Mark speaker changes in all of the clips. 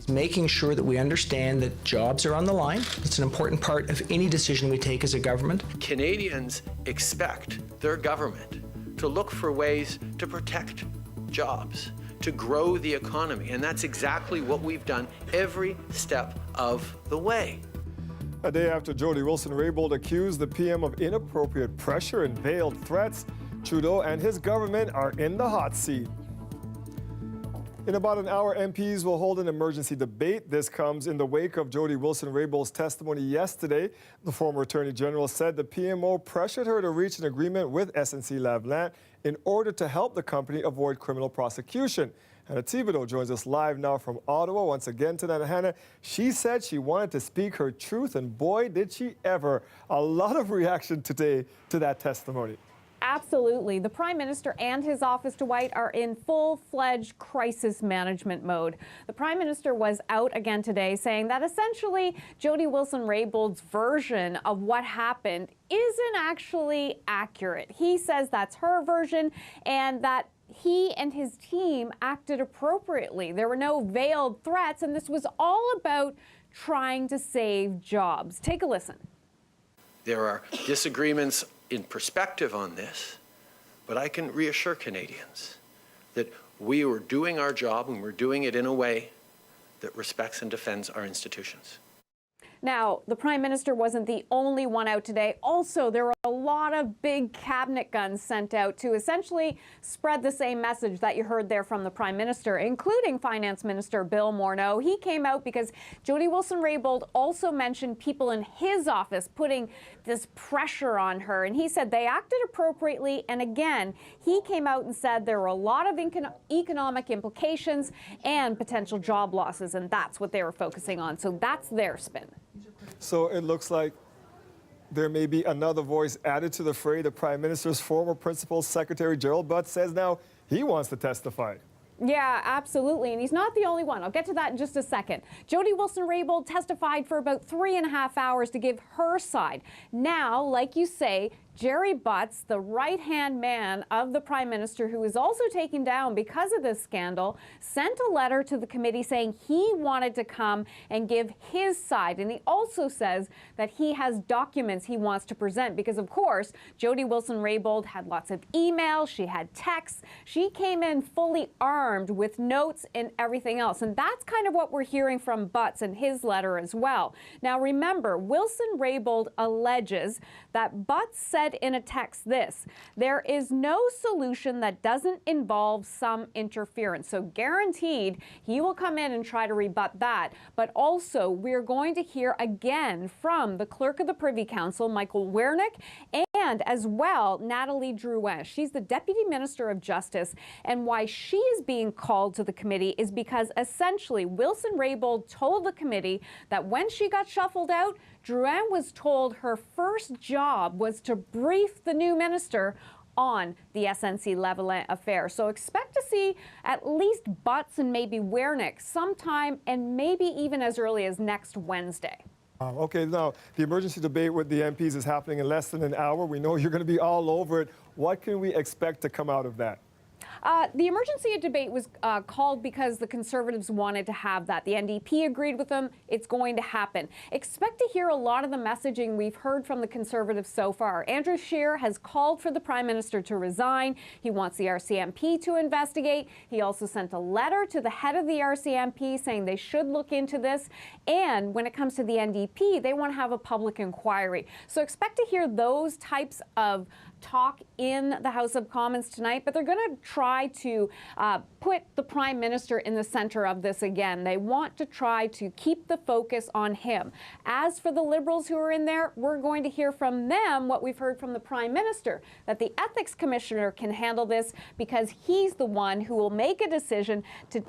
Speaker 1: Making sure that we understand that jobs are on the line. It's an important part of any decision we take as a government.
Speaker 2: Canadians expect their government to look for ways to protect jobs, to grow the economy, and that's exactly what we've done every step of the way.
Speaker 3: A day after Jody Wilson-Raybould accused the PM of inappropriate pressure and veiled threats, Trudeau and his government are in the hot seat. In about an hour, MPs will hold an emergency debate. This comes in the wake of Jody Wilson-Raybould's testimony yesterday. The former Attorney General said the PMO pressured her to reach an agreement with SNC-Lavalin in order to help the company avoid criminal prosecution. Hannah Thibodeau joins us live now from Ottawa once again tonight. Hannah, she said she wanted to speak her truth, and boy, did she ever. A lot of reaction today to that testimony.
Speaker 4: Absolutely. The Prime Minister and his office, Dwight, are in full-fledged crisis management mode. The Prime Minister was out again today saying that essentially Jody Wilson-Raybould's version of what happened isn't actually accurate. He says that's her version and that he and his team acted appropriately. There were no veiled threats, and this was all about trying to save jobs. Take a listen.
Speaker 2: There are disagreements in perspective on this, but I can reassure Canadians that we were doing our job and we're doing it in a way that respects and defends our institutions.
Speaker 4: Now, the Prime Minister wasn't the only one out today. Also, there were a lot of big cabinet guns sent out to essentially spread the same message that you heard there from the Prime Minister, including Finance Minister Bill Morneau. He came out because Jody Wilson-Raybould also mentioned people in his office putting this pressure on her, and he said they acted appropriately. And again, he came out and said there were a lot of economic implications and potential job losses, and that's what they were focusing on. So that's their spin.
Speaker 3: So it looks like there may be another voice added to the fray. The Prime Minister's former Principal Secretary, Gerald Butts, says now he wants to testify.
Speaker 4: Yeah, absolutely. And he's not the only one. I'll get to that in just a second. Jody Wilson-Raybould testified for about 3.5 hours to give her side. Now, like you say, Jerry Butts, the right-hand man of the Prime Minister, who is also taken down because of this scandal, sent a letter to the committee saying he wanted to come and give his side. And he also says that he has documents he wants to present because, of course, Jody Wilson-Raybould had lots of emails, she had texts, she came in fully armed with notes and everything else. And that's kind of what we're hearing from Butts in his letter as well. Now, remember, Wilson-Raybould alleges that Butts said in a text this: there is no solution that doesn't involve some interference. So guaranteed he will come in and try to rebut that. But also we're going to hear again from the Clerk of the Privy Council, Michael Wernick, and as well Nathalie Drouin. She's the Deputy Minister of Justice, and why she is being called to the committee is because essentially Wilson-Raybould told the committee that when she got shuffled out, Drouin was told her first job was to brief the new minister on the SNC-Lavalin affair. So expect to see at least Butts and maybe Wernick sometime, and maybe even as early as next Wednesday.
Speaker 3: Okay, now the emergency debate with the MPs is happening in less than an hour. We know you're going to be all over it. What can we expect to come out of that?
Speaker 4: The emergency debate was called because the Conservatives wanted to have that. The NDP agreed with them. It's going to happen. Expect to hear a lot of the messaging we've heard from the Conservatives so far. Andrew Scheer has called for the Prime Minister to resign. He wants the RCMP to investigate. He also sent a letter to the head of the RCMP saying they should look into this. And when it comes to the NDP, they want to have a public inquiry. So expect to hear those types of talk in the House of Commons tonight, but they're going to try to put the Prime Minister in the center of this again. They want to try to keep the focus on him. As for the Liberals who are in there, we're going to hear from them what we've heard from the Prime Minister, that the Ethics Commissioner can handle this because he's the one who will make a decision to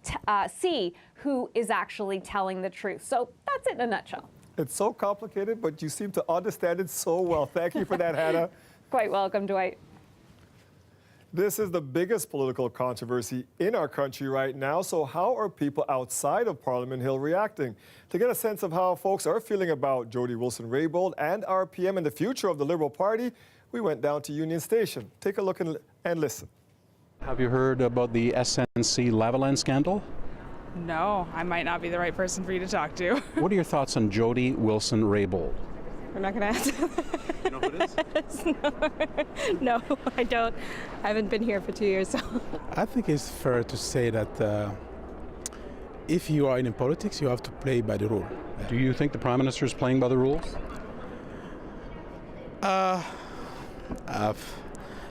Speaker 4: see who is actually telling the truth. So that's it in a nutshell.
Speaker 3: It's so complicated, but you seem to understand it so well. Thank you for that, Hannah.
Speaker 4: Quite welcome, Dwight.
Speaker 3: This is the biggest political controversy in our country right now. So how are people outside of Parliament Hill reacting? To get a sense of how folks are feeling about Jody Wilson-Raybould and RPM and the future of the Liberal Party, we went down to Union Station. Take a look and listen.
Speaker 5: Have you heard about the SNC-Lavalin scandal? No, I might not be the right person for you to talk to.
Speaker 6: What are your thoughts on Jody Wilson-Raybould?
Speaker 7: I'm not going to answer
Speaker 6: You know who it is?
Speaker 7: No, I don't. I haven't been here for 2 years, so.
Speaker 8: I think it's fair to say that if you are in politics, you have to play by the rule.
Speaker 6: Do you think the Prime Minister is playing by the rules?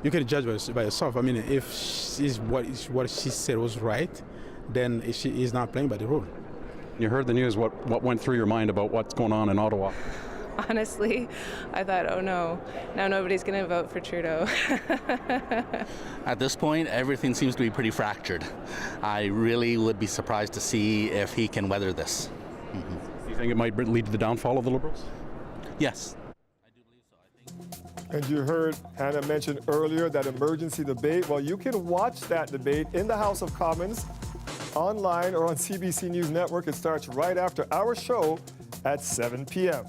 Speaker 8: You can judge by yourself. I mean, if what she said was right, then she is not playing by the rule.
Speaker 6: You heard the news. What went through your mind about what's going on in Ottawa?
Speaker 7: Honestly, I thought, oh no, now nobody's going to vote for Trudeau.
Speaker 9: At this point, everything seems to be pretty fractured. I really would be surprised to see if he can weather this. Mm-hmm.
Speaker 6: Do you think it might lead to the downfall of the Liberals?
Speaker 9: Yes.
Speaker 3: And you heard Hannah mention earlier that emergency debate. Well, you can watch that debate in the House of Commons, online or on CBC News Network. It starts right after our show at 7 p.m.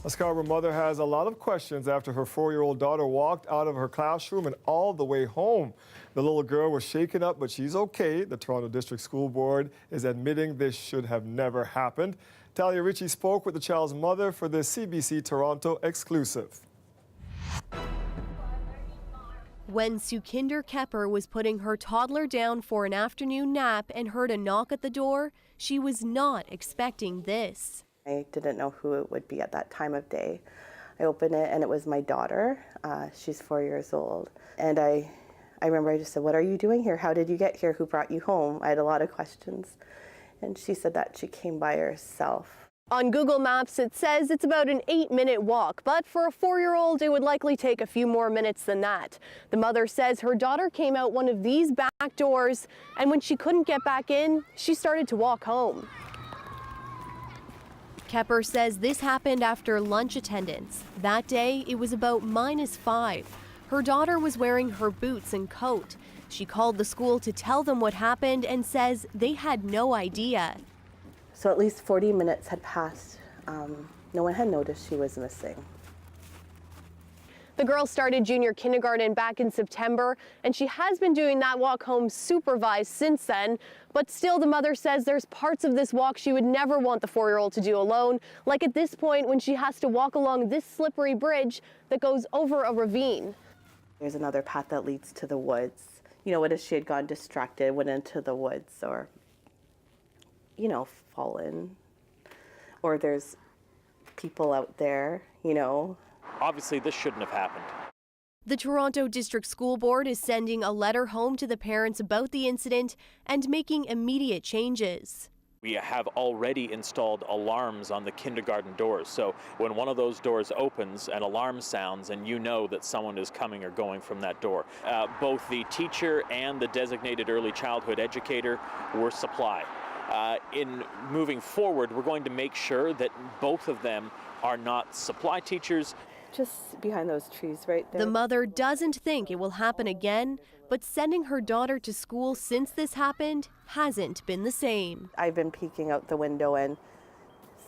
Speaker 3: A Scarborough mother has a lot of questions after her 4-year-old daughter walked out of her classroom and all the way home. The little girl was shaken up, but she's okay. The Toronto District School Board is admitting this should have never happened. Talia Ritchie spoke with the child's mother for the CBC Toronto exclusive.
Speaker 10: When Sukhinder Kepper was putting her toddler down for an afternoon nap and heard a knock at the door, she was not expecting this.
Speaker 11: I didn't know who it would be at that time of day. I opened it and it was my daughter. She's 4 years old. And I remember I just said, "What are you doing here? How did you get here? Who brought you home?" I had a lot of questions. And she said that she came by herself.
Speaker 10: On Google Maps, it says it's about an 8-minute walk, but for a 4-year-old, it would likely take a few more minutes than that. The mother says her daughter came out one of these back doors, and when she couldn't get back in, she started to walk home. Kepper says this happened after lunch attendance. That day, it was about -5. Her daughter was wearing her boots and coat. She called the school to tell them what happened and says they had no idea.
Speaker 11: So at least 40 minutes had passed. No one had noticed she was missing.
Speaker 10: The girl started junior kindergarten back in September, and she has been doing that walk home supervised since then. But still, the mother says there's parts of this walk she would never want the 4-year-old to do alone, like at this point when she has to walk along this slippery bridge that goes over a ravine.
Speaker 11: There's another path that leads to the woods. You know, what if she had gone distracted, went into the woods, or, you know, fallen? Or there's people out there, you know.
Speaker 12: Obviously, this shouldn't have happened.
Speaker 10: The Toronto District School Board is sending a letter home to the parents about the incident and making immediate changes.
Speaker 12: We have already installed alarms on the kindergarten doors. So when one of those doors opens, an alarm sounds and you know that someone is coming or going from that door. Both the teacher and the designated early childhood educator were supplied. In moving forward, we're going to make sure that both of them are not supply teachers.
Speaker 11: Just behind those trees right there.
Speaker 10: The mother doesn't think it will happen again, but sending her daughter to school since this happened hasn't been the same.
Speaker 11: I've been peeking out the window and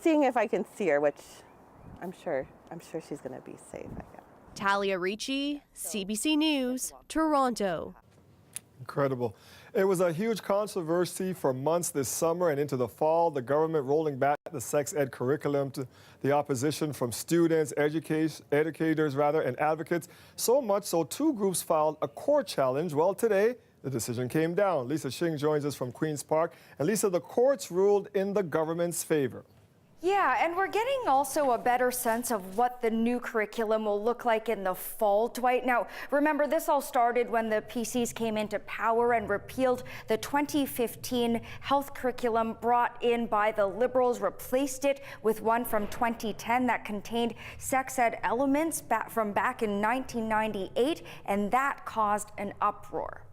Speaker 11: seeing if I can see her, which I'm sure she's going to be safe.
Speaker 10: Talia Ritchie, CBC News, Toronto.
Speaker 3: Incredible. It was a huge controversy for months this summer and into the fall. The government rolling back the sex ed curriculum to the opposition from students, educators, and advocates. So much so 2 groups filed a court challenge. Well, today, the decision came down. Lisa Shing joins us from Queen's Park. And Lisa, the courts ruled in the government's favor.
Speaker 13: Yeah, and we're getting also a better sense of what the new curriculum will look like in the fall, Dwight. Now, remember, this all started when the PCs came into power and repealed the 2015 health curriculum brought in by the Liberals, replaced it with one from 2010 that contained sex ed elements from back in 1998, and that caused an uproar.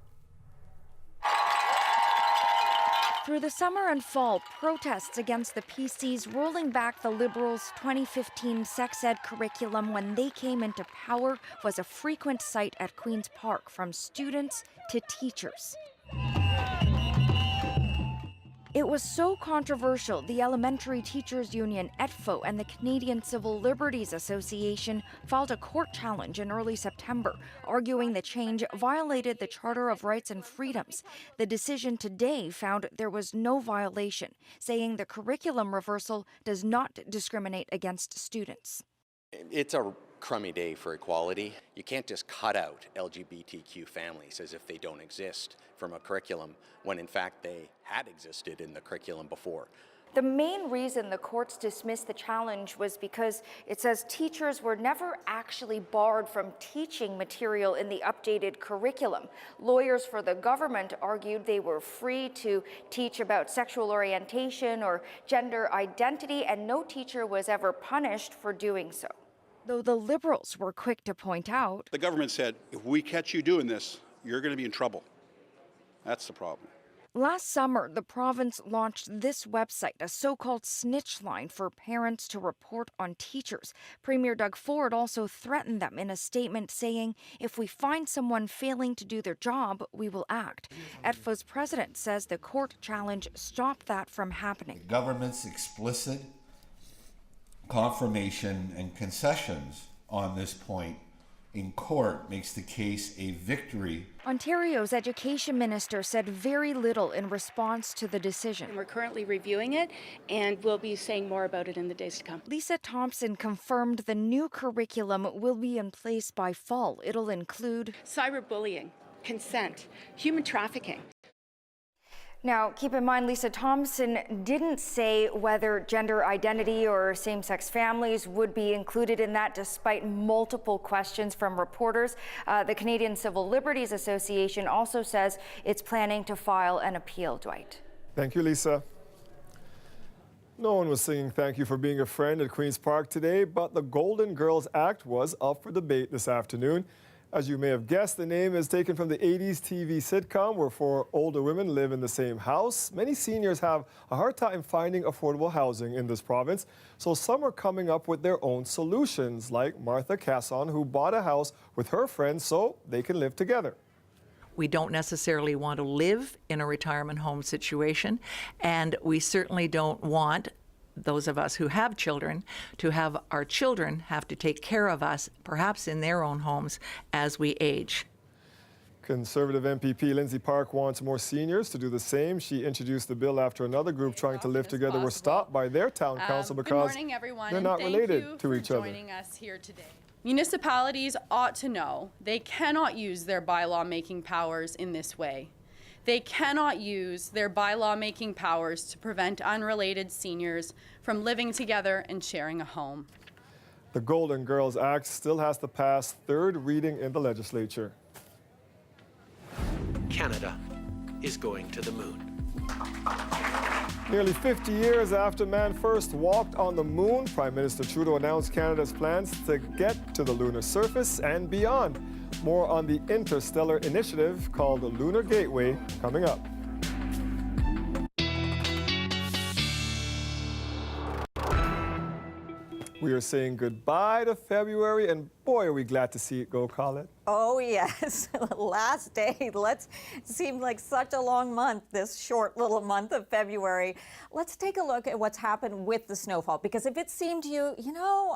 Speaker 13: Through the summer and fall, protests against the PCs rolling back the Liberals' 2015 sex ed curriculum when they came into power was a frequent sight at Queen's Park, from students to teachers. It was so controversial, the Elementary Teachers Union, ETFO, and the Canadian Civil Liberties Association filed a court challenge in early September, arguing the change violated the Charter of Rights and Freedoms. The decision today found there was no violation, saying the curriculum reversal does not discriminate against students.
Speaker 14: It's a crummy day for equality. You can't just cut out LGBTQ families as if they don't exist from a curriculum when in fact they had existed in the curriculum before.
Speaker 13: The main reason the courts dismissed the challenge was because it says teachers were never actually barred from teaching material in the updated curriculum. Lawyers for the government argued they were free to teach about sexual orientation or gender identity, and no teacher was ever punished for doing so. Though the Liberals were quick to point out,
Speaker 15: the government said, if we catch you doing this, you're going to be in trouble. That's the problem.
Speaker 13: last summer, the province launched this website, a so-called snitch line for parents to report on teachers. Premier Doug Ford also threatened them in a statement saying, if we find someone failing to do their job, we will act. ETFO's president says the court challenge stopped that from happening.
Speaker 16: The government's explicit confirmation and concessions on this point in court makes the case a victory.
Speaker 13: Ontario's education minister said very little in response to the decision.
Speaker 17: We're currently reviewing it, and we'll be saying more about it in the days to come.
Speaker 13: Lisa Thompson confirmed the new curriculum will be in place by fall. It'll include
Speaker 17: cyberbullying, consent, human trafficking.
Speaker 13: Now, keep in mind, Lisa Thompson didn't say whether gender identity or same-sex families would be included in that, despite multiple questions from reporters. The Canadian Civil Liberties Association also says it's planning to file an appeal, Dwight.
Speaker 3: Thank you, Lisa. No one was singing thank you for being a friend at Queen's Park today, but the Golden Girls Act was up for debate this afternoon. As you may have guessed, the name is taken from the 80s TV sitcom where four older women live in the same house. Many seniors have a hard time finding affordable housing in this province, so some are coming up with their own solutions, like Martha Casson, who bought a house with her friends so they can live together.
Speaker 18: We don't necessarily want to live in a retirement home situation, and we certainly don't want those of us who have children to have our children have to take care of us, perhaps in their own homes, as we age.
Speaker 3: Conservative MPP Lindsay Park wants more seniors to do the same. She introduced the bill after another group trying to live together were stopped by their town council because
Speaker 19: good morning, everyone,
Speaker 3: they're not related to each other.
Speaker 19: Thank you for joining us here today. Municipalities ought to know they cannot use their bylaw-making powers in this way. They cannot use their bylaw-making powers to prevent unrelated seniors from living together and sharing a home.
Speaker 3: The Golden Girls Act still has to pass third reading in the legislature.
Speaker 2: Canada is going to the moon.
Speaker 3: Nearly 50 years after man first walked on the moon, Prime Minister Trudeau announced Canada's plans to get to the lunar surface and beyond. More on the interstellar initiative called the Lunar Gateway coming up. We are saying goodbye to February, and boy, are we glad to see it go, Colette.
Speaker 20: Oh, yes. Last day. Seemed like such a long month, this short little month of February. Let's take a look at what's happened with the snowfall, because if it seemed to you,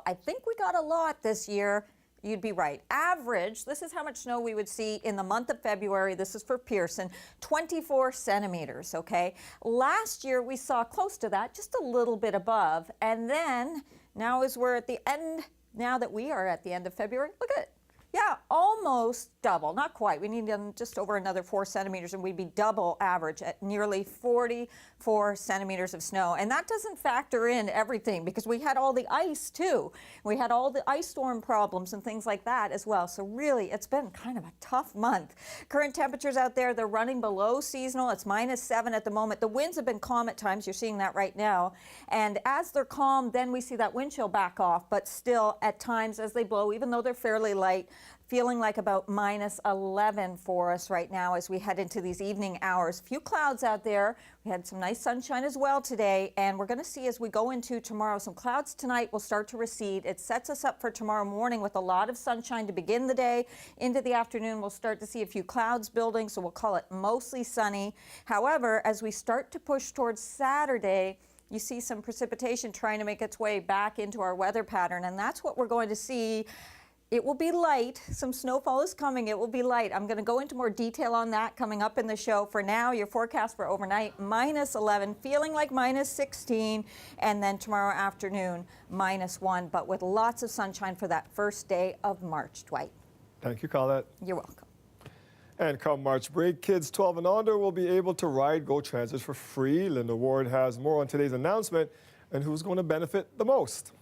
Speaker 20: I think we got a lot this year, you'd be right. Average, this is how much snow we would see in the month of February. This is for Pearson, 24 centimeters, okay? Last year, we saw close to that, just a little bit above. And then, now as we're at the end, now that we are at the end of February, look at it. Yeah, almost double, not quite. We need just over another 4 centimeters and we'd be double average at nearly 44 centimeters of snow. And that doesn't factor in everything because we had all the ice too. We had all the ice storm problems and things like that as well. So really, it's been kind of a tough month. Current temperatures out there, they're running below seasonal. It's -7 at the moment. The winds have been calm at times. You're seeing that right now. And as they're calm, then we see that wind chill back off. But still, at times as they blow, even though they're fairly light, feeling like about minus 11 for us right now as we head into these evening hours. Few clouds out there. We had some nice sunshine as well today, and we're going to see as we go into tomorrow, some clouds tonight will start to recede. It sets us up for tomorrow morning with a lot of sunshine to begin the day. Into the afternoon, we'll start to see a few clouds building, so we'll call it mostly sunny. However, as we start to push towards Saturday, you see some precipitation trying to make its way back into our weather pattern, and that's what we're going to see. It will be light. Some snowfall is coming. It will be light. I'm going to go into more detail on that coming up in the show. For now, your forecast for overnight, minus 11, feeling like minus 16, and then tomorrow afternoon, minus 1, but with lots of sunshine for that first day of March, Dwight.
Speaker 3: Thank you, Colette.
Speaker 20: You're welcome.
Speaker 3: And come March break, kids 12 and under will be able to ride GO Transit for free. Linda Ward has more on today's announcement and who's going to benefit the most.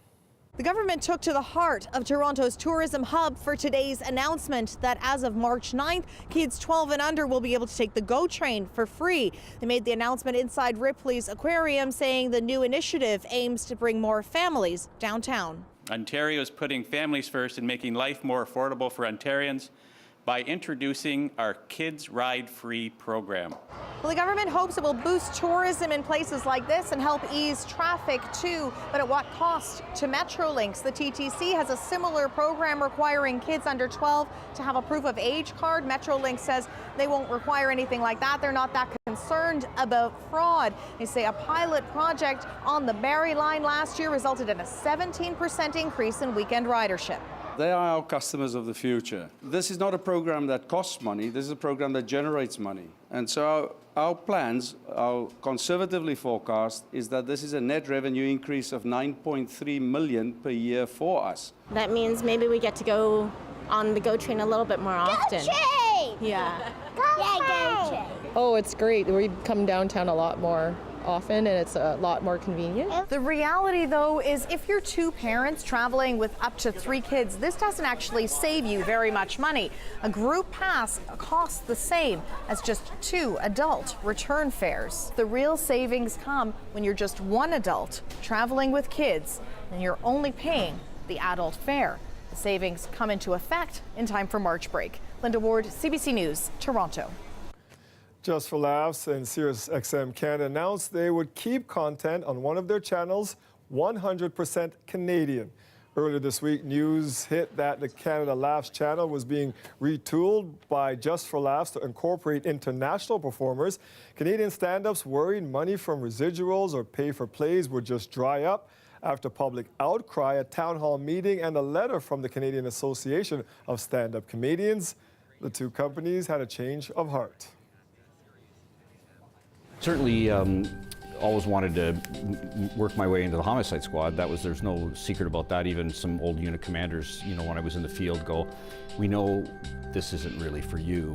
Speaker 21: The government took to the heart of Toronto's tourism hub for today's announcement that as of March 9th, kids 12 and under will be able to take the GO train for free. They made the announcement inside Ripley's Aquarium, saying the new initiative aims to bring more families downtown.
Speaker 22: Ontario is putting families first and making life more affordable for Ontarians by introducing our Kids Ride Free program.
Speaker 21: Well, the government hopes it will boost tourism in places like this and help ease traffic too, but at what cost to Metrolinx? The TTC has a similar program requiring kids under 12 to have a proof of age card. Metrolinx says they won't require anything like that. They're not that concerned about fraud. They say a pilot project on the Barrie line last year resulted in a 17% increase in weekend ridership.
Speaker 23: They are our customers of the future. This is not a program that costs money. This is a program that generates money. And so our plans, our conservatively forecast, is that this is a net revenue increase of $9.3 million per year for us.
Speaker 24: That means maybe we get to go on the GO train a little bit more often.
Speaker 25: Go train!
Speaker 24: Yeah.
Speaker 25: Go train!
Speaker 26: Oh, it's great. We come downtown a lot more often, and it's a lot more convenient.
Speaker 21: The reality, though, is if you're two parents traveling with up to 3 kids, this doesn't actually save you very much money. A group pass costs the same as just 2 adult return fares. The real savings come when you're just one adult traveling with kids, and you're only paying the adult fare. The savings come into effect in time for March break. Linda Ward, CBC News, Toronto.
Speaker 3: Just for Laughs and SiriusXM Canada announced they would keep content on one of their channels 100% Canadian. Earlier this week, news hit that the Canada Laughs channel was being retooled by Just for Laughs to incorporate international performers. Canadian stand-ups worried money from residuals or pay-for-plays would just dry up. After public outcry, a town hall meeting, and a letter from the Canadian Association of Stand-Up Comedians, the two companies had a change of heart.
Speaker 27: Certainly always wanted to work my way into the homicide squad. There's no secret about that. Even some old unit commanders, when I was in the field go, we know this isn't really for you.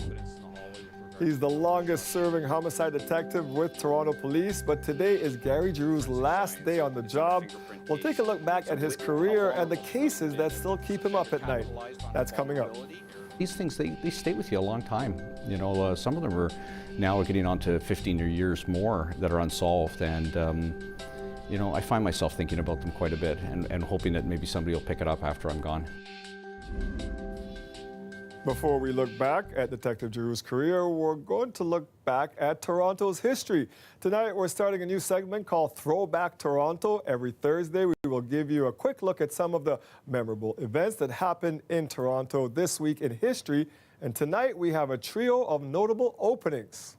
Speaker 3: He's the longest serving homicide detective with Toronto Police, but today is Gary Giroux's last day on the job. We'll take a look back at his career and the cases that still keep him up at night. That's coming up.
Speaker 27: These things, they stay with you a long time. Some of them are now getting on to 15 years more that are unsolved, and I find myself thinking about them quite a bit and hoping that maybe somebody will pick it up after I'm gone.
Speaker 3: Before we look back at Detective Giroux's career, we're going to look back at Toronto's history. Tonight, we're starting a new segment called Throwback Toronto. Every Thursday, we will give you a quick look at some of the memorable events that happened in Toronto this week in history. And tonight, we have a trio of notable openings.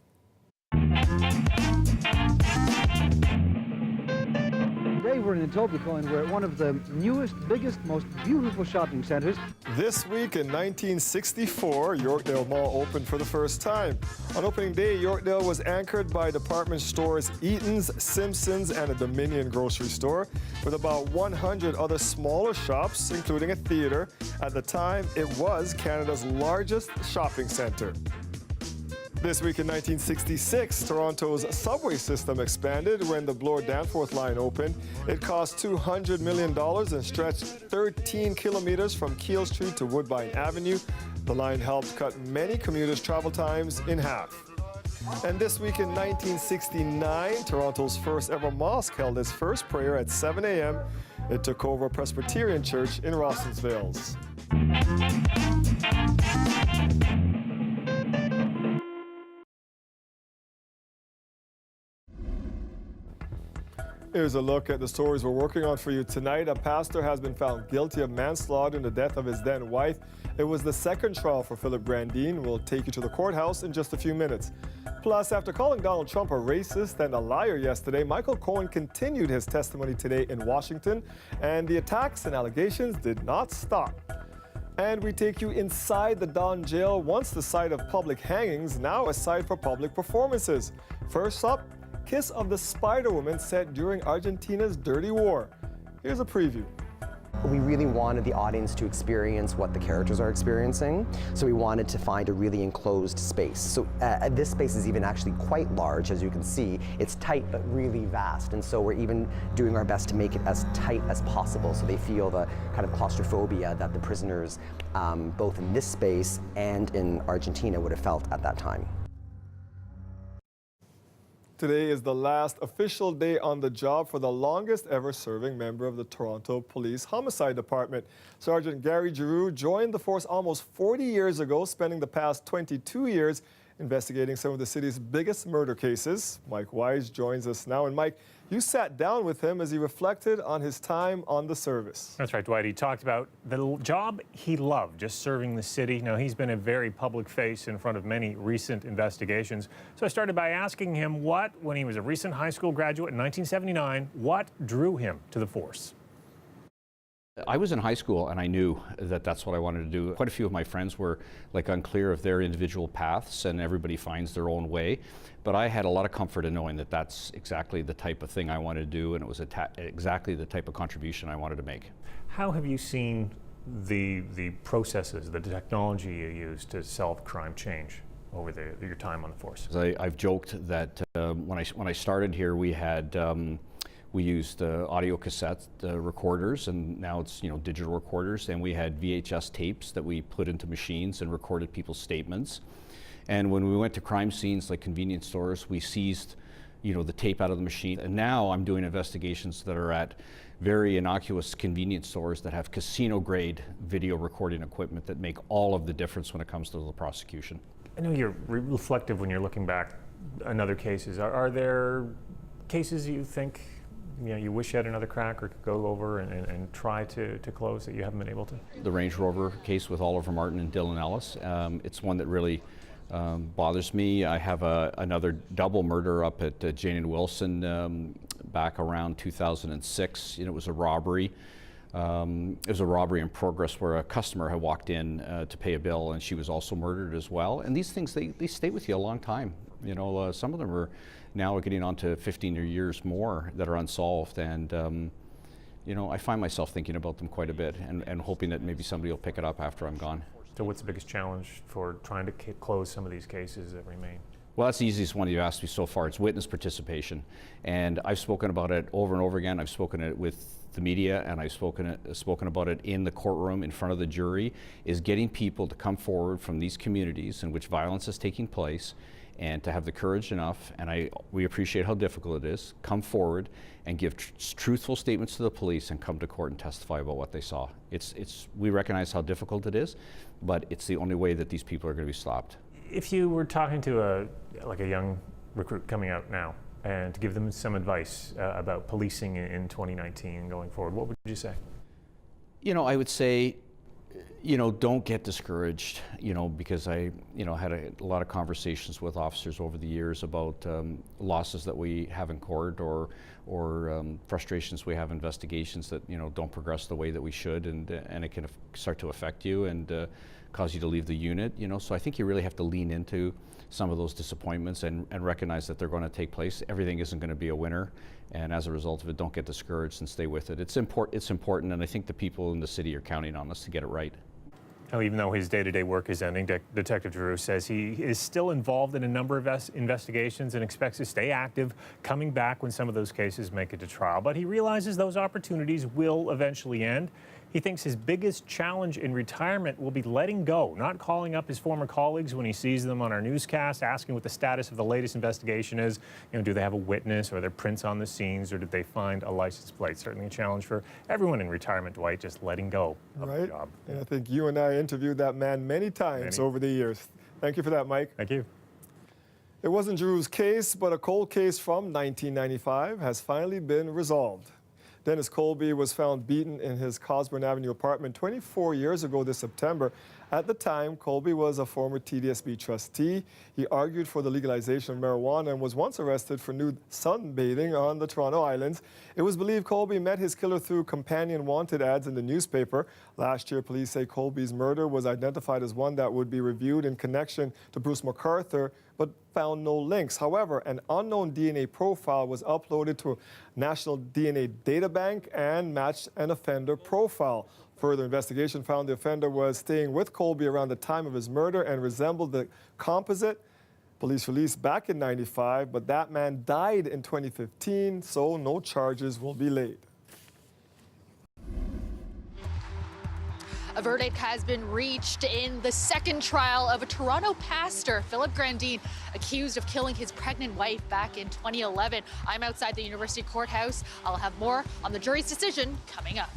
Speaker 28: Today we're in Etobicoke and we're at one of the newest, biggest, most beautiful shopping centres.
Speaker 3: This week in 1964, Yorkdale Mall opened for the first time. On opening day, Yorkdale was anchored by department stores Eaton's, Simpson's, and a Dominion grocery store, with about 100 other smaller shops, including a theatre. At the time, it was Canada's largest shopping centre. This week in 1966, Toronto's subway system expanded when the Bloor-Danforth line opened. It cost $200 million and stretched 13 kilometers from Keele Street to Woodbine Avenue. The line helped cut many commuters' travel times in half. And this week in 1969, Toronto's first ever mosque held its first prayer at 7 a.m. It took over a Presbyterian church in Rossensville. Here's a look at the stories we're working on for you tonight. A pastor has been found guilty of manslaughter in the death of his then wife. It was the second trial for Philip Grandin. We'll take you to the courthouse in just a few minutes. Plus, after calling Donald Trump a racist and a liar yesterday, Michael Cohen continued his testimony today in Washington, and the attacks and allegations did not stop. And we take you inside the Don jail, once the site of public hangings, now a site for public performances. First up, Kiss of the Spider-Woman set during Argentina's dirty war. Here's a preview.
Speaker 1: We really wanted the audience to experience what the characters are experiencing, so we wanted to find a really enclosed space. So this space is even actually quite large, as you can see. It's tight but really vast, and so we're even doing our best to make it as tight as possible so they feel the kind of claustrophobia that the prisoners, both in this space and in Argentina, would have felt at that time.
Speaker 3: Today is the last official day on the job for the longest ever serving member of the Toronto Police Homicide Department. Sergeant Gary Giroux joined the force almost 40 years ago, spending the past 22 years investigating some of the city's biggest murder cases. Mike Wise joins us now. And Mike, you sat down with him as he reflected on his time on the service.
Speaker 4: That's right, Dwight. He talked about the job he loved, just serving the city. Now, he's been a very public face in front of many recent investigations. So I started by asking him when he was a recent high school graduate in 1979, what drew him to the force?
Speaker 27: I was in high school and I knew that that's what I wanted to do. Quite a few of my friends were unclear of their individual paths, and everybody finds their own way. But I had a lot of comfort in knowing that that's exactly the type of thing I wanted to do, and it was exactly the type of contribution I wanted to make.
Speaker 4: How have you seen the processes, the technology you use to solve crime change over your time on the force?
Speaker 27: I've joked that when I started here, we used audio cassette recorders, and now it's digital recorders, and we had VHS tapes that we put into machines and recorded people's statements. And when we went to crime scenes like convenience stores, we seized the tape out of the machine. And now I'm doing investigations that are at very innocuous convenience stores that have casino grade video recording equipment that make all of the difference when it comes to the prosecution.
Speaker 4: I know you're reflective when you're looking back on other cases. Are there cases you think you wish you had another crack or could go over and try to close that you haven't been able to?
Speaker 27: The Range Rover case with Oliver Martin and Dylan Ellis, it's one that really bothers me. I have another double murder up at Jane and Wilson back around 2006. It was a robbery. It was a robbery in progress where a customer had walked in to pay a bill, and she was also murdered as well. And these things, they stay with you a long time. Some of them are now getting on to 15 years more that are unsolved, and I find myself thinking about them quite a bit and hoping that maybe somebody will pick it up after I'm gone.
Speaker 4: So what's the biggest challenge for trying to close some of these cases that remain?
Speaker 27: Well, that's the easiest one you've asked me so far. It's witness participation. And I've spoken about it over and over again. I've spoken it with the media, and I've spoken about it in the courtroom in front of the jury, is getting people to come forward from these communities in which violence is taking place and to have the courage enough, and we appreciate how difficult it is, come forward and give truthful statements to the police and come to court and testify about what they saw. We recognize how difficult it is, but it's the only way that these people are going to be stopped.
Speaker 4: If you were talking to a young recruit coming out now and to give them some advice about policing in 2019 and going forward, what would you say?
Speaker 27: I would say, don't get discouraged, because I, had a lot of conversations with officers over the years about losses that we have in court or frustrations we have in investigations that, don't progress the way that we should, and it can start to affect you and cause you to leave the unit, So I think you really have to lean into some of those disappointments and recognize that they're going to take place. Everything isn't going to be a winner, and as a result of it, don't get discouraged and stay with it. It's important, and I think the people in the city are counting on us to get it right.
Speaker 4: Now, even though his day-to-day work is ending, Detective Giroux says he is still involved in a number of investigations and expects to stay active, coming back when some of those cases make it to trial. But he realizes those opportunities will eventually end. He thinks his biggest challenge in retirement will be letting go, not calling up his former colleagues when he sees them on our newscast, asking what the status of the latest investigation is. You know, do they have a witness, or are there prints on the scenes, or did they find a license plate? Certainly a challenge for everyone in retirement, Dwight, just letting go of the job.
Speaker 3: And I think you and I interviewed that man many times over the years. Thank you for that, Mike.
Speaker 4: Thank you.
Speaker 3: It wasn't Giroux's case, but a cold case from 1995 has finally been resolved. Dennis Colby was found beaten in his Cosburn Avenue apartment 24 years ago this September. At the time, Colby was a former TDSB trustee. He argued for the legalization of marijuana and was once arrested for nude sunbathing on the Toronto Islands. It was believed Colby met his killer through companion wanted ads in the newspaper. Last year, police say Colby's murder was identified as one that would be reviewed in connection to Bruce MacArthur, but found no links. However, an unknown DNA profile was uploaded to a national DNA data bank and matched an offender profile. Further investigation found the offender was staying with Colby around the time of his murder and resembled the composite police released back in '95, but that man died in 2015, so no charges will be laid.
Speaker 5: A verdict has been reached in the second trial of a Toronto pastor, Philip Grandin, accused of killing his pregnant wife back in 2011. I'm outside the University Courthouse. I'll have more on the jury's decision coming up.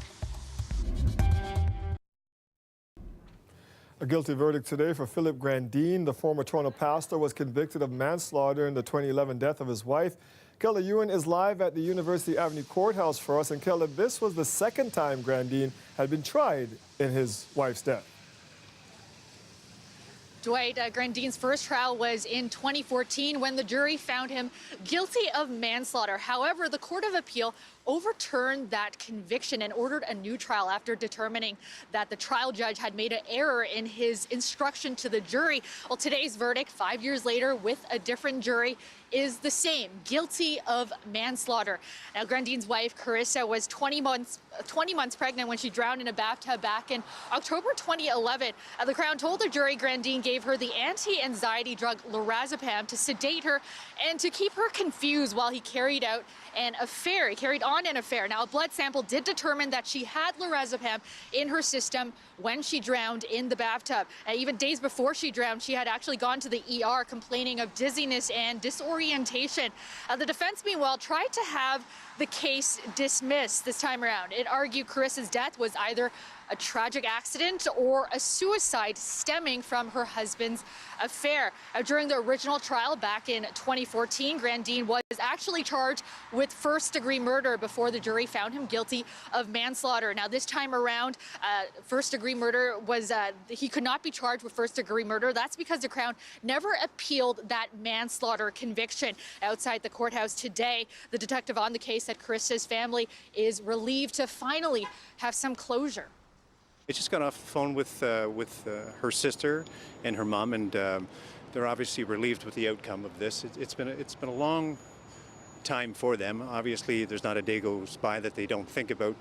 Speaker 3: A guilty verdict today for Philip Grandin. The former Toronto pastor was convicted of manslaughter in the 2011 death of his wife. Kelda Ewan is live at the University Avenue Courthouse for us. And Kelda, this was the second time Grandin had been tried in his wife's death.
Speaker 5: Dwight, Grandin's first trial was in 2014 when the jury found him guilty of manslaughter. However, the Court of Appeal overturned that conviction and ordered a new trial after determining that the trial judge had made an error in his instruction to the jury. Well, today's verdict, 5 years later with a different jury, is the same, guilty of manslaughter. Now, Grandin's wife, Carissa, was 20 months pregnant when she drowned in a bathtub back in October 2011. The Crown told the jury Grandin gave her the anti-anxiety drug lorazepam to sedate her and to keep her confused while he carried on an affair. Now, a blood sample did determine that she had lorazepam in her system when she drowned in the bathtub. Even days before she drowned, she had actually gone to the ER complaining of dizziness and disorientation. The defense, meanwhile, tried to have the case dismissed this time around. It argued Carissa's death was either a tragic accident or a suicide stemming from her husband's affair. During the original trial back in 2014, Grandin was actually charged with first-degree murder before the jury found him guilty of manslaughter. Now, this time around, first-degree murder was, he could not be charged with first-degree murder. That's because the Crown never appealed that manslaughter conviction. Outside the courthouse today, the detective on the case said Carissa's family is relieved to finally have some closure.
Speaker 6: I just got off the phone with her sister and her mom, and they're obviously relieved with the outcome of this. It's been a long time for them. Obviously, there's not a day goes by that they don't think about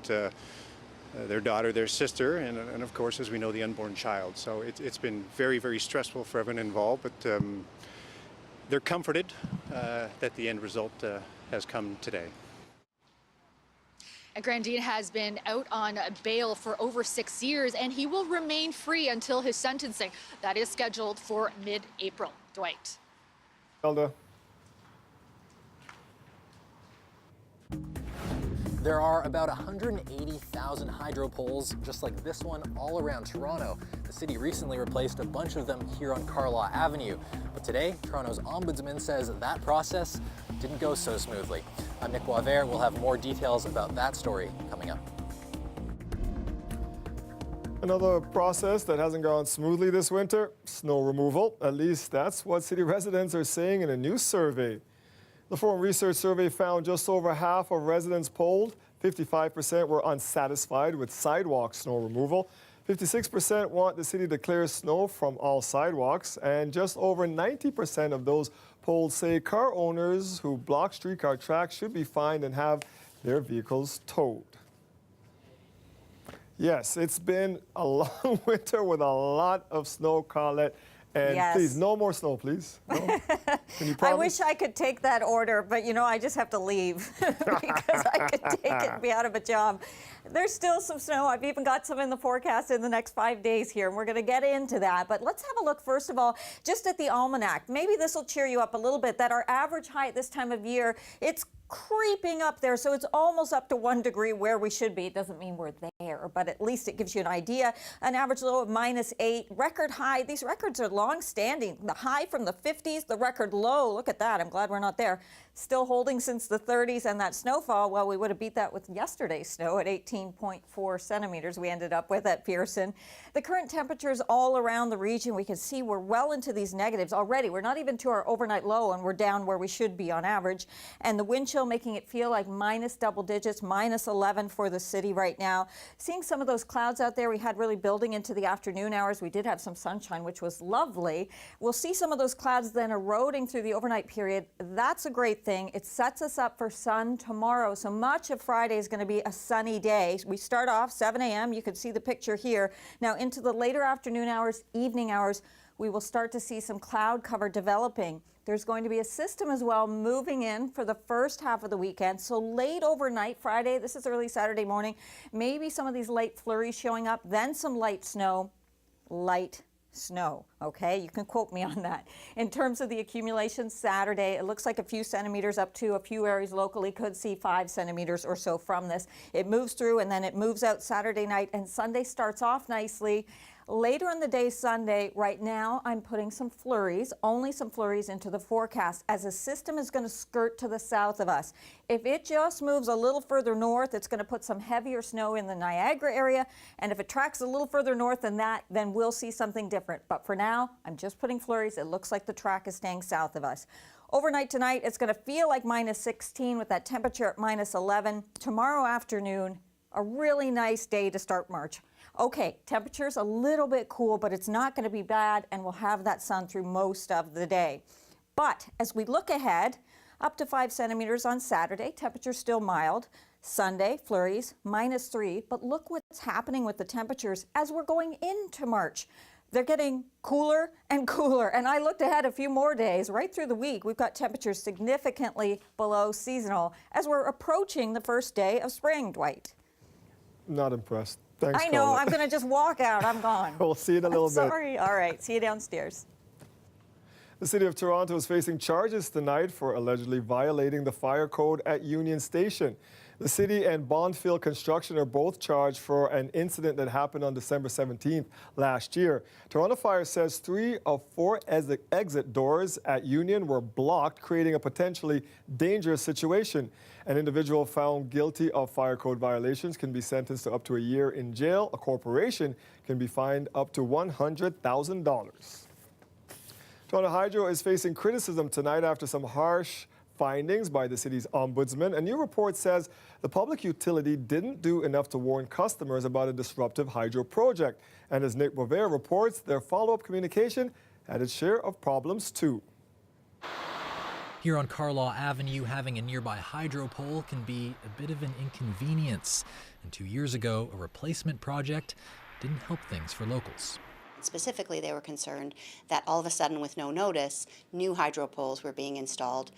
Speaker 6: their daughter, their sister, and of course, as we know, the unborn child. So it's been very, very stressful for everyone involved, but they're comforted that the end result has come today.
Speaker 5: Grandin has been out on bail for over 6 years, and he will remain free until his sentencing. That is scheduled for mid-April. Dwight.
Speaker 3: Kelda.
Speaker 7: There are about 180,000 hydro poles just like this one all around Toronto. The city recently replaced a bunch of them here on Carlaw Avenue. But today, Toronto's ombudsman says that process didn't go so smoothly. I'm Nick Boisvert. We'll have more details about that story coming up.
Speaker 3: Another process that hasn't gone smoothly this winter, snow removal. At least that's what city residents are saying in a new survey. The Forum Research Survey found just over half of residents polled, 55% were unsatisfied with sidewalk snow removal. 56% want the city to clear snow from all sidewalks, and just over 90% of those polled say car owners who block streetcar tracks should be fined and have their vehicles towed. Yes, it's been a long winter with a lot of snow, Colette. And
Speaker 20: yes.
Speaker 3: Please, no more snow, please. No? Can you promise?
Speaker 20: I wish I could take that order, but you know, I just have to leave because I could take it and be out of a job. There's still some snow. I've even got some in the forecast in the next 5 days here, and we're going to get into that. But let's have a look, first of all, just at the almanac. Maybe this will cheer you up a little bit, that our average high at this time of year, it's creeping up there, so it's almost up to 1 degree where we should be. It doesn't mean we're there, but at least it gives you an idea. An average low of -8, record high. These records are long-standing. The high from the 50s, the record low, look at that. I'm glad we're not there. Still holding since the 30s, and that snowfall, well, we would have beat that with yesterday's snow at 18.4 centimeters we ended up with at Pearson. The current temperatures all around the region, we can see we're well into these negatives already. We're not even to our overnight low, and we're down where we should be on average. And the wind chill making it feel like minus double digits, -11 for the city right now. Seeing some of those clouds out there we had really building into the afternoon hours. We did have some sunshine, which was lovely. We'll see some of those clouds then eroding through the overnight period. That's a great thing. It sets us up for sun tomorrow. So much of Friday is going to be a sunny day. We start off 7 a.m. You can see the picture here. Now into the later afternoon hours, evening hours, we will start to see some cloud cover developing. There's going to be a system as well moving in for the first half of the weekend. So late overnight Friday, this is early Saturday morning, maybe some of these late flurries showing up, then some light snow, okay? You can quote me on that. In terms of the accumulation Saturday, it looks like a few centimeters up to a few areas locally could see 5 centimeters or so from this. It moves through and then it moves out Saturday night, and Sunday starts off nicely. Later in the day Sunday, right now I'm putting some flurries, only some flurries into the forecast as a system is going to skirt to the south of us. If it just moves a little further north, it's going to put some heavier snow in the Niagara area, and if it tracks a little further north than that, then we'll see something different. But for now, I'm just putting flurries. It looks like the track is staying south of us. Overnight tonight, it's going to feel like -16 with that temperature at -11. Tomorrow afternoon, a really nice day to start March. Okay, temperature's a little bit cool, but it's not going to be bad, and we'll have that sun through most of the day. But as we look ahead, up to 5 centimeters on Saturday, temperature's still mild. Sunday, flurries, -3, but look what's happening with the temperatures as we're going into March. They're getting cooler and cooler, and I looked ahead a few more days. Right through the week, we've got temperatures significantly below seasonal as we're approaching the first day of spring, Dwight.
Speaker 3: Not impressed. Thanks,
Speaker 20: I know,
Speaker 3: Colby.
Speaker 20: I'm going to just walk out. I'm gone.
Speaker 3: We'll see you in a little bit.
Speaker 20: Sorry. All right, see you downstairs.
Speaker 3: The city of Toronto is facing charges tonight for allegedly violating the fire code at Union Station. The city and Bondfield Construction are both charged for an incident that happened on December 17th last year. Toronto Fire says 3 of 4 exit doors at Union were blocked, creating a potentially dangerous situation. An individual found guilty of fire code violations can be sentenced to up to a year in jail. A corporation can be fined up to $100,000. Toronto Hydro is facing criticism tonight after some harsh findings by the city's ombudsman. A new report says the public utility didn't do enough to warn customers about a disruptive hydro project. And as Nick Bovair reports, their follow-up communication had its share of problems too.
Speaker 7: Here on Carlaw Avenue, having a nearby hydro pole can be a bit of an inconvenience. And 2 years ago, a replacement project didn't help things for locals.
Speaker 8: Specifically, they were concerned that all of a sudden, with no notice, new hydro poles were being installed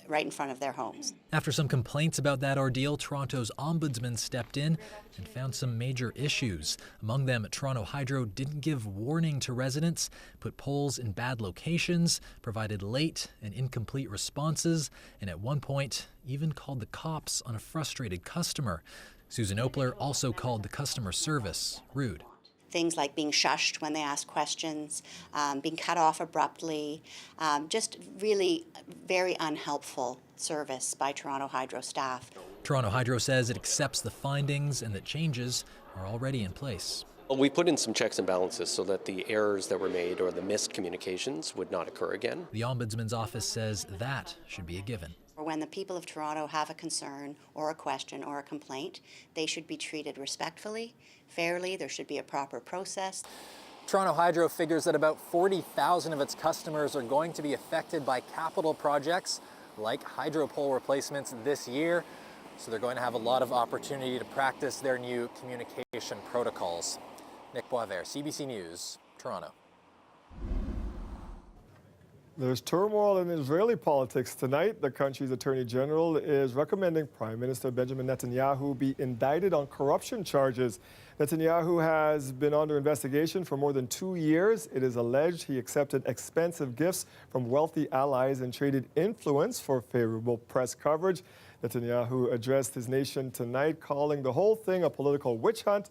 Speaker 8: right in front of their homes.
Speaker 7: After some complaints about that ordeal, Toronto's ombudsman stepped in and found some major issues. Among them, Toronto Hydro didn't give warning to residents, put poles in bad locations, provided late and incomplete responses, and at one point even called the cops on a frustrated customer. Susan Opler also called the customer service rude.
Speaker 8: Things like being shushed when they ask questions, being cut off abruptly, just really very unhelpful service by Toronto Hydro staff.
Speaker 7: Toronto Hydro says it accepts the findings and that changes are already in place.
Speaker 9: Well, we put in some checks and balances so that the errors that were made or the missed communications would not occur again.
Speaker 7: The Ombudsman's office says that should be a given.
Speaker 8: When the people of Toronto have a concern or a question or a complaint, they should be treated respectfully, fairly. There should be a proper process.
Speaker 7: Toronto Hydro figures that about 40,000 of its customers are going to be affected by capital projects like hydro pole replacements this year. So they're going to have a lot of opportunity to practice their new communication protocols. Nick Boisvert, CBC News, Toronto.
Speaker 3: There's turmoil in Israeli politics tonight. The country's attorney general is recommending Prime Minister Benjamin Netanyahu be indicted on corruption charges. Netanyahu has been under investigation for more than 2 years. It is alleged he accepted expensive gifts from wealthy allies and traded influence for favorable press coverage. Netanyahu addressed his nation tonight, calling the whole thing a political witch hunt.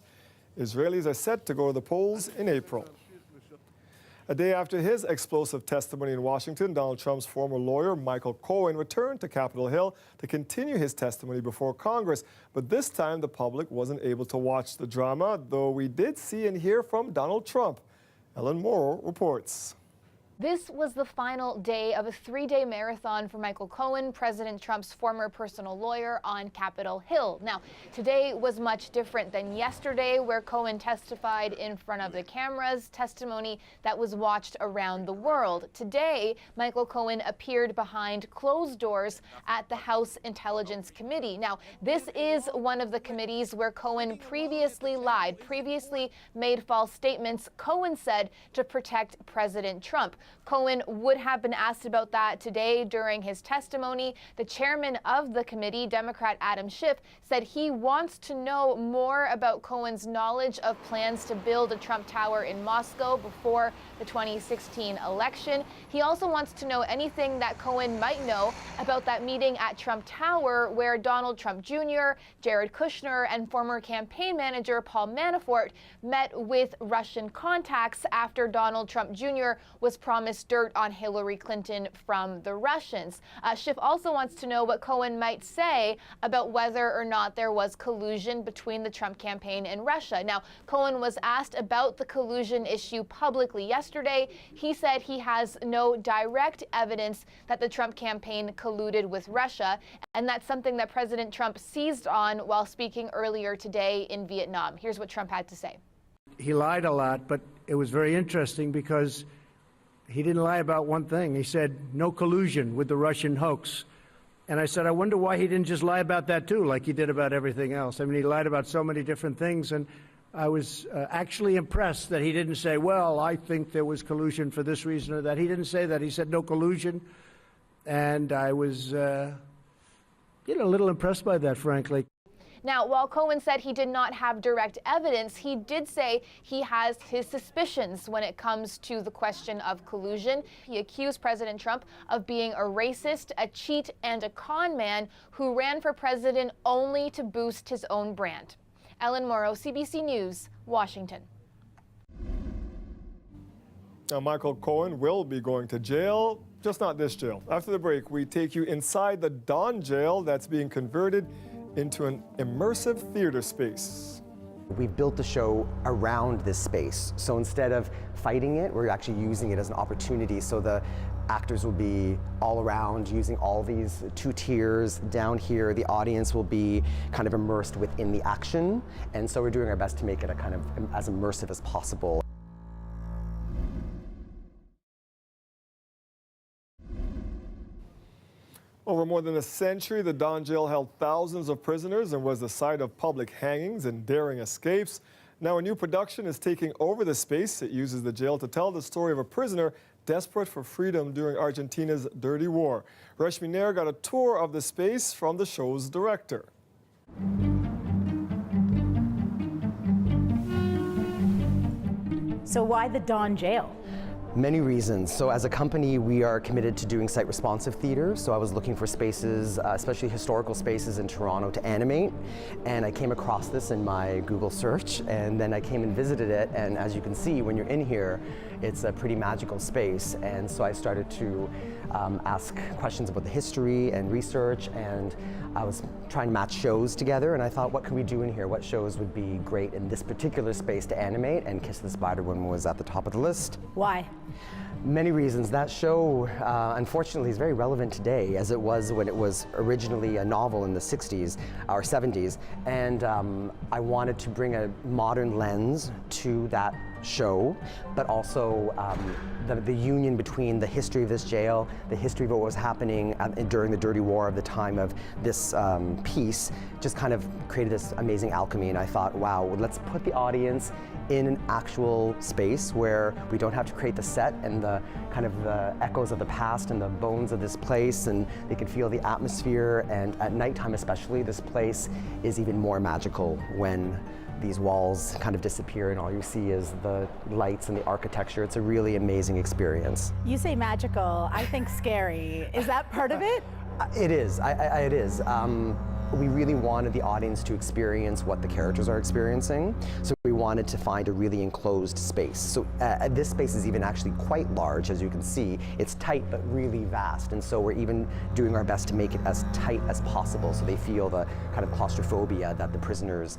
Speaker 3: Israelis are set to go to the polls in April. A day after his explosive testimony in Washington, Donald Trump's former lawyer, Michael Cohen, returned to Capitol Hill to continue his testimony before Congress. But this time, the public wasn't able to watch the drama, though we did see and hear from Donald Trump. Ellen Morrow reports.
Speaker 21: This was the final day of a 3-day marathon for Michael Cohen, President Trump's former personal lawyer, on Capitol Hill. Now, today was much different than yesterday, where Cohen testified in front of the cameras, testimony that was watched around the world. Today, Michael Cohen appeared behind closed doors at the House Intelligence Committee. Now, this is one of the committees where Cohen previously lied, previously made false statements, Cohen said, to protect President Trump. Cohen would have been asked about that today during his testimony. The chairman of the committee, Democrat Adam Schiff, said he wants to know more about Cohen's knowledge of plans to build a Trump Tower in Moscow before the 2016 election. He also wants to know anything that Cohen might know about that meeting at Trump Tower where Donald Trump Jr., Jared Kushner, and former campaign manager Paul Manafort met with Russian contacts after Donald Trump Jr. was promised dirt on Hillary Clinton from the Russians. Schiff also wants to know what Cohen might say about whether or not there was collusion between the Trump campaign and Russia. Now, Cohen was asked about the collusion issue publicly yesterday. He said he has no direct evidence that the Trump campaign colluded with Russia, and that's something that President Trump seized on while speaking earlier today in Vietnam. Here's what Trump had to say.
Speaker 10: He lied a lot, but it was very interesting because he didn't lie about one thing. He said no collusion with the Russian hoax. And I said, I wonder why he didn't just lie about that too, like he did about everything else. I mean, he lied about so many different things. And I was actually impressed that he didn't say, well, I think there was collusion for this reason or that. He didn't say that. He said no collusion. And I was, a little impressed by that, frankly.
Speaker 21: Now, while Cohen said he did not have direct evidence, he did say he has his suspicions when it comes to the question of collusion. He accused President Trump of being a racist, a cheat, and a con man who ran for president only to boost his own brand. Ellen Morrow, CBC News, Washington.
Speaker 3: Now, Michael Cohen will be going to jail, just not this jail. After the break, we take you inside the Don jail that's being converted into an immersive theater space.
Speaker 1: We've built the show around this space. So instead of fighting it, we're actually using it as an opportunity. So the actors will be all around using all these 2 tiers. Down here, the audience will be kind of immersed within the action. And so we're doing our best to make it a kind of as immersive as possible.
Speaker 3: Over more than a century, the Don jail held thousands of prisoners and was the site of public hangings and daring escapes. Now a new production is taking over the space. It uses the jail to tell the story of a prisoner desperate for freedom during Argentina's dirty war. Reshmi Nair got a tour of the space from the show's director.
Speaker 11: So why the Don jail?
Speaker 1: Many reasons. So as a company, we are committed to doing site-responsive theater. So I was looking for spaces, especially historical spaces in Toronto, to animate. And I came across this in my Google search, and then I came and visited it. And as you can see, when you're in here, it's a pretty magical space. And so I started to ask questions about the history and research, and I was trying to match shows together, and I thought, what could we do in here? What shows would be great in this particular space to animate? And Kiss the Spider Woman was at the top of the list.
Speaker 11: Why?
Speaker 1: Many reasons. That show, unfortunately, is very relevant today, as it was when it was originally a novel in the 60s or 70s. And I wanted to bring a modern lens to that show, but also the union between the history of this jail, the history of what was happening during the Dirty War of the time of this piece, just kind of created this amazing alchemy. And I thought, wow, let's put the audience in an actual space where we don't have to create the set and the kind of the echoes of the past and the bones of this place, and they can feel the atmosphere. And at nighttime especially, this place is even more magical when these walls kind of disappear and all you see is the lights and the architecture. It's a really amazing experience.
Speaker 21: You say magical, I think scary. Is that part of it?
Speaker 1: It is. It is. We really wanted the audience to experience what the characters are experiencing, so we wanted to find a really enclosed space. So this space is even actually quite large, as you can see. It's tight but really vast, and so we're even doing our best to make it as tight as possible so they feel the kind of claustrophobia that the prisoners,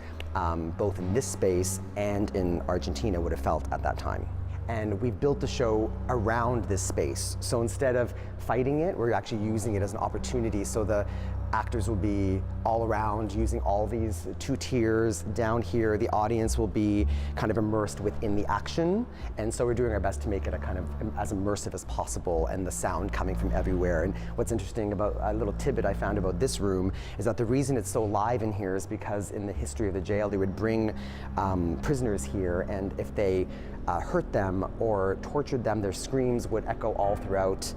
Speaker 1: both in this space and in Argentina, would have felt at that time. And we've built the show around this space. So instead of fighting it, we're actually using it as an opportunity. So the actors will be all around using all these two tiers. Down here, the audience will be kind of immersed within the action. And so we're doing our best to make it a kind of as immersive as possible, and the sound coming from everywhere. And what's interesting about a little tidbit I found about this room is that the reason it's so live in here is because in the history of the jail, they would bring prisoners here, and if they hurt them or tortured them, their screams would echo all throughout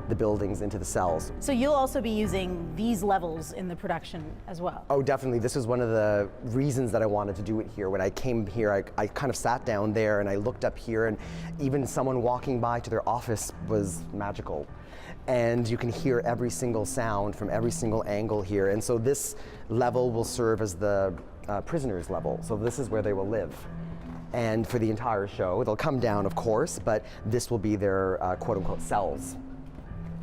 Speaker 1: the buildings into the cells.
Speaker 21: So you'll also be using these levels in the production as well?
Speaker 1: Oh, definitely. This was one of the reasons that I wanted to do it here. When I came here, I kind of sat down there and I looked up here, and even someone walking by to their office was magical. And you can hear every single sound from every single angle here. And so this level will serve as the prisoners' level. So this is where they will live. And for the entire show, they'll come down, of course, but this will be their quote-unquote cells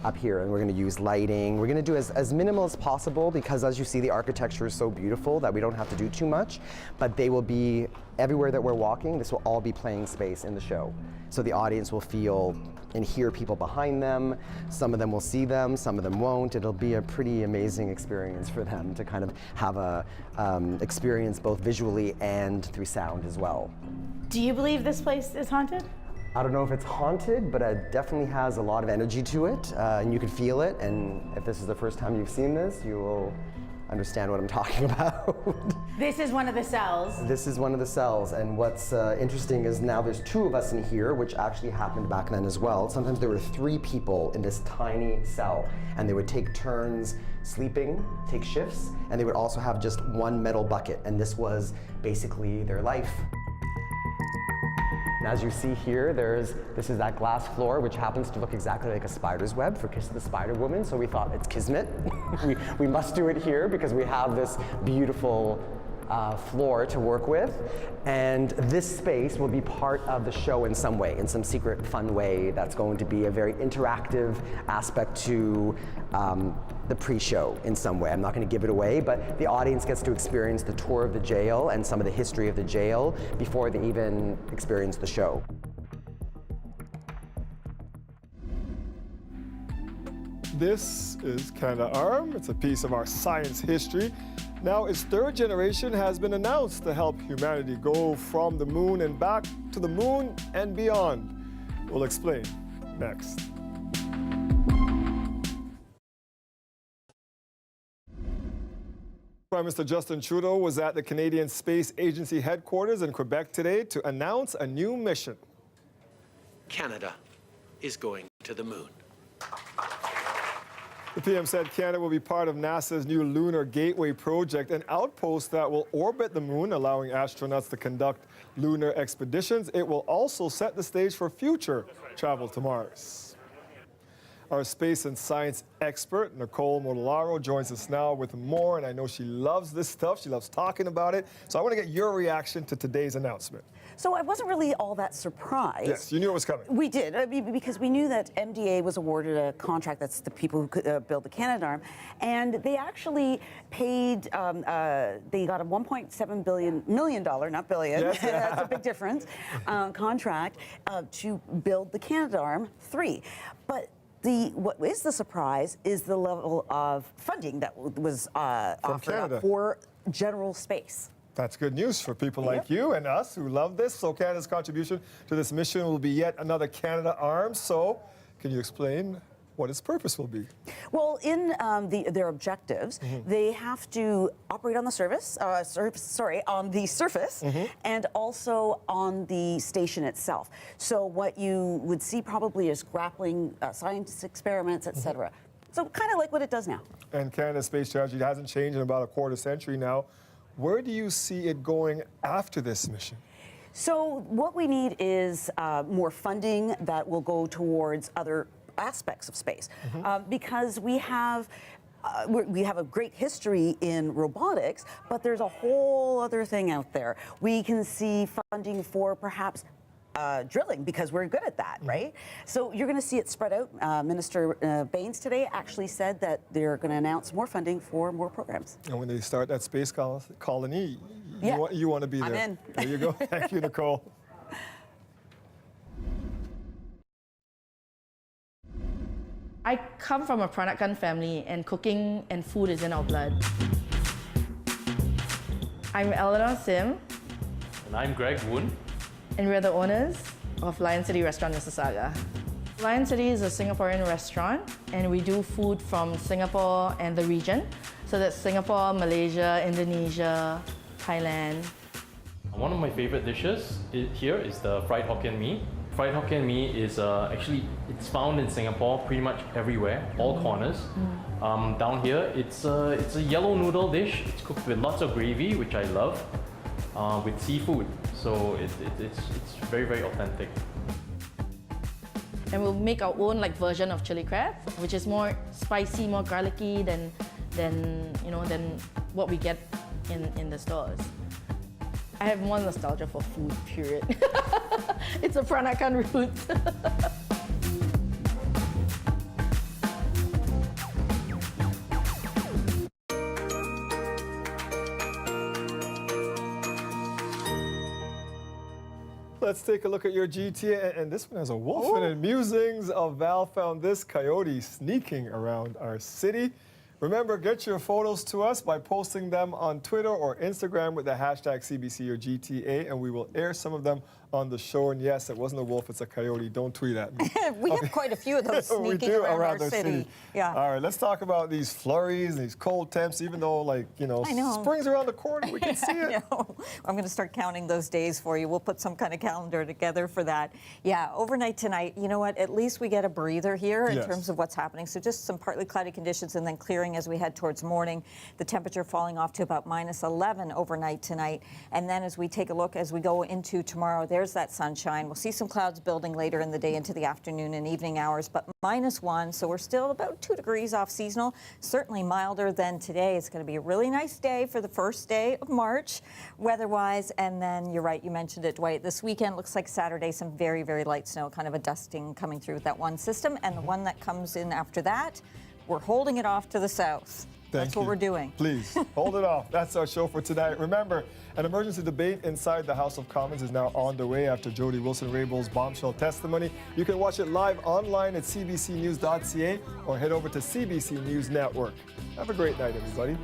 Speaker 1: up here, and we're going to use lighting. We're going to do as minimal as possible because, as you see, the architecture is so beautiful that we don't have to do too much, but they will be everywhere that we're walking. This will all be playing space in the show. So the audience will feel and hear people behind them. Some of them will see them, some of them won't. It'll be a pretty amazing experience for them to kind of have a experience both visually and through sound as well.
Speaker 21: Do you believe this place is haunted?
Speaker 1: I don't know if it's haunted, but it definitely has a lot of energy to it, and you can feel it. And if this is the first time you've seen this, you will understand what I'm talking about.
Speaker 21: This is one of the cells.
Speaker 1: This is one of the cells, and what's interesting is now there's two of us in here, which actually happened back then as well. Sometimes there were 3 people in this tiny cell, and they would take turns sleeping, take shifts, and they would also have just one metal bucket, and this was basically their life. And as you see here, this is that glass floor, which happens to look exactly like a spider's web for Kiss of the Spider Woman. So we thought it's kismet. we must do it here because we have this beautiful floor to work with. And this space will be part of the show in some way, in some secret, fun way. That's going to be a very interactive aspect to the pre-show in some way. I'm not going to give it away, but the audience gets to experience the tour of the jail and some of the history of the jail before they even experience the show.
Speaker 3: This is Canadarm. It's a piece of our science history. Now, its 3rd generation has been announced to help humanity go from the moon and back to the moon and beyond. We'll explain next. Prime Minister Justin Trudeau was at the Canadian Space Agency headquarters in Quebec today to announce a new mission.
Speaker 2: Canada is going to the moon.
Speaker 3: The PM said Canada will be part of NASA's new Lunar Gateway project, an outpost that will orbit the moon, allowing astronauts to conduct lunar expeditions. It will also set the stage for future travel to Mars. Our space and science expert, Nicole Modolaro, joins us now with more, and I know she loves this stuff. She loves talking about it. So I want to get your reaction to today's announcement.
Speaker 11: So I wasn't really all that surprised.
Speaker 3: Yes, you knew it was coming.
Speaker 11: We did, because we knew that MDA was awarded a contract. That's the people who could build the Canadarm, and they actually paid. They got a $1.7 million, not billion. Yes, that's a big difference. Contract to build the Canadarm 3, but. What is the surprise is the level of funding that was offered up for general space.
Speaker 3: That's good news for people like you and us who love this. So Canada's contribution to this mission will be yet another Canada-Arms. So can you explain what its purpose will be?
Speaker 11: Well, in their objectives, they have to operate on the surface, on the surface, and also on the station itself. So what you would see probably is grappling science experiments, etc. So kind of like what it does now.
Speaker 3: And Canada's space strategy hasn't changed in about a quarter century now. Where do you see it going after this mission?
Speaker 11: So what we need is more funding that will go towards other aspects of space, because we have a great history in robotics, but there's a whole other thing out there. We can see funding for perhaps drilling, because we're good at that, right? So you're going to see it spread out. Minister Baines today actually said that they're going to announce more funding for more programs.
Speaker 3: And when they start that space colony,
Speaker 11: Yeah.
Speaker 3: you want to be there.
Speaker 11: I'm in.
Speaker 3: There you go. Thank you, Nicole.
Speaker 12: I come from a Peranakan family, and cooking and food is in our blood. I'm Eleanor Sim,
Speaker 13: And I'm Greg Woon.
Speaker 12: and we're the owners of Lion City Restaurant Mississauga. Lion City is a Singaporean restaurant, and we do food from Singapore and the region. So that's Singapore, Malaysia, Indonesia, Thailand.
Speaker 13: One of my favorite dishes here is the fried Hokkien mee. Fried Hokkien mee is actually, it's found in Singapore pretty much everywhere, all corners. Down here, it's a yellow noodle dish. It's cooked with lots of gravy, which I love, with seafood. So it's very, very authentic.
Speaker 12: And we'll make our own version of chili crab, which is more spicy, more garlicky than what we get in the stores. I have more nostalgia for food, period. It's a Peranakan root.
Speaker 3: Let's take a look at your GTA, and this one has a wolf in it. Musings of Val found this coyote sneaking around our city. Remember, get your photos to us by posting them on Twitter or Instagram with the hashtag CBC or GTA, and we will air some of them on the show. And yes, it wasn't a wolf, it's a coyote. Don't tweet at me.
Speaker 20: We have quite a few of those
Speaker 3: We
Speaker 20: sneaking
Speaker 3: do
Speaker 20: around our city. Yeah.
Speaker 3: All right, let's talk about these flurries and these cold temps, even though,
Speaker 20: I know.
Speaker 3: spring's around the corner, we can see it.
Speaker 20: I'm going to start counting those days for you. We'll put some kind of calendar together for that. Yeah, overnight tonight, you know what? At least we get a breather here in terms of what's happening. So just some partly cloudy conditions and then clearing as we head towards morning. The temperature falling off to about -11 overnight tonight. And then as we take a look, as we go into tomorrow, there's that sunshine. We'll see some clouds building later in the day into the afternoon and evening hours, but -1, so we're still about 2 degrees off seasonal. Certainly milder than today. It's going to be a really nice day for the first day of March, weather-wise. And then you're right, you mentioned it, Dwight. This weekend looks like Saturday, some very, very light snow, kind of a dusting coming through with that one system. And the one that comes in after that, we're holding it off to the south. That's what we're doing.
Speaker 3: Please, hold it off. That's our show for tonight. Remember, an emergency debate inside the House of Commons is now on the way after Jody Wilson-Raybould's bombshell testimony. You can watch it live online at cbcnews.ca or head over to CBC News Network. Have a great night, everybody.